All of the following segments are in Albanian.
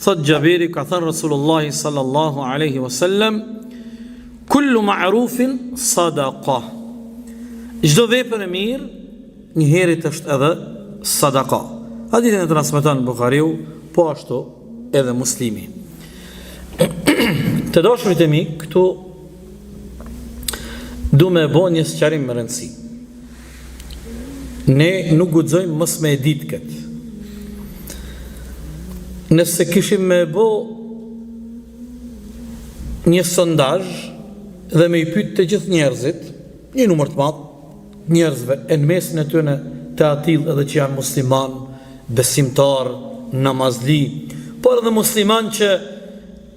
Thot Gjabiri, ka thënë Rasulullahi sallallahu alaihi wasallam, kullu ma'rufin sadaqa. Çdo vepër e mirë një herët është edhe sadaqa. Hadithin e transmeton Buhariu, po ashtu edhe Muslimi. Të dashurit e mi, këtu du me bo një sqarim më rëndësi. Ne nuk guxojmë mos me e ditë këtë. Nëse kishim me bo një sondazh dhe me i pyet të gjithë njerëzit, një numër të madh njerëzve, e në mesin e tyre të atill edhe që janë musliman, besimtar, namazli, por edhe musliman që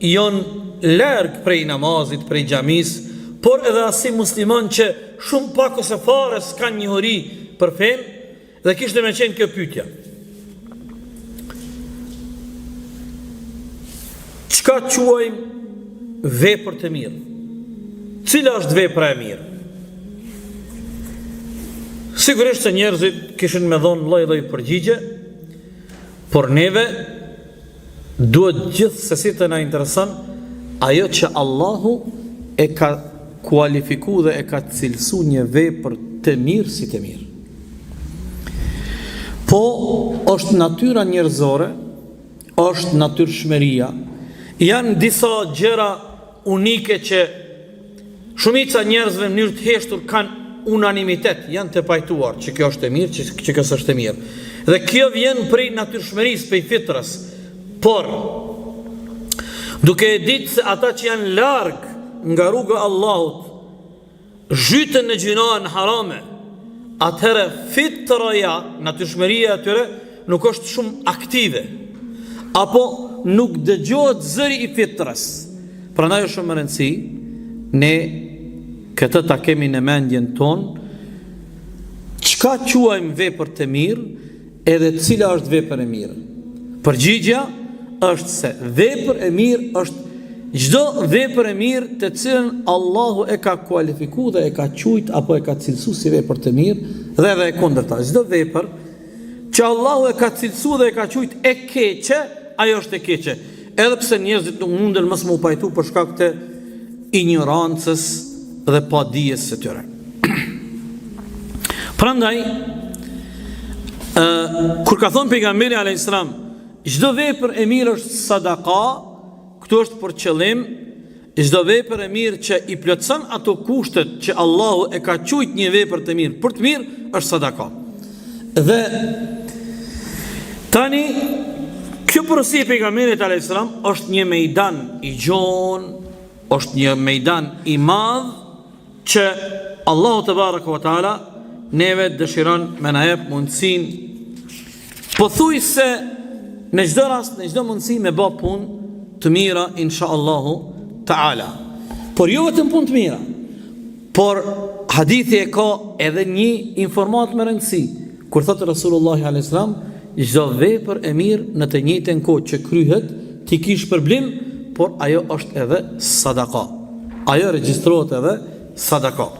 janë larg prej namazit, prej xhamis, por edhe asi musliman që shumë pak ose fare s'kan njohuri për fen, dhe kishte me qenë kjo pyetja. Çka quajmë vepër të mirë? Cila është vepra e mirë? Sigurisht se njerëzit kishin me dhonë lloj-lloj përgjigje, por neve duhet gjithsesi të na intereson ajo që Allahu e ka kualifikuar dhe e ka cilësuar një vepër të mirë si të mirë. Po është natyra njerëzore, është natyrshmëria. Janë disa gjëra unike që shumica njerëzve në mënyrë të heshtur kanë unanimitet, janë të pajtuar që kjo është e mirë, që kjo është e mirë. Dhe kjo vjen prej natyrshmërisë, prej fitrës. Por duke e ditë se ata që janë larg nga rruga e Allahut zhyten në gjinoa në harame, atëherë fitraja, natyrshmëria e tyre nuk është shumë aktive, apo nuk dëgjohet zëri i fitrës. Prandaj është shumë e rëndësi ne këtë ta kemi në mendjen tonë, çka quajmë vepër të mirë, edhe cila është vepër e mirë. Përgjigjja është se vepër e mirë është çdo vepër e mirë të cilën Allahu e ka kualifikuar dhe e ka quajtur apo e ka cilësuar si vepër të mirë, dhe edhe e kundërta. Çdo vepër që Allahu e ka cilësuar dhe e ka quajtur e keqe, ajo është e keqe. Edhe pse njerëzit nuk munden mos më u pajtu për shkak të ignorancës dhe padijes së tyre. Prandaj, kur ka thonë pejgamberi alayhis salam, çdo vepër e mirë është sadaka, këtu është për qëllim çdo vepër e mirë që i plotson ato kushtet që Allahu e ka quajtur një vepër të mirë, për të mirë është sadaka. Dhe tani kjo porosi e pejgamberit alayhis salam është një mejdan i gjon, është një mejdan i madh që Allahu te baraka wa taala neve dëshiron me na jep mundësinë pothuajse në çdo rast, në çdo mundësi me bë punë të mira inshallahu taala. Por jo vetëm punë të mira, por hadithi e ka edhe një informat me rëndësi, kur thotë Rasulullahi alayhis salam, çdo vepër e mirë në të njëjtën kohë që kryhet, ti kish përblim, por ajo është edhe sadaka. Ajo regjistrohet edhe sadaka.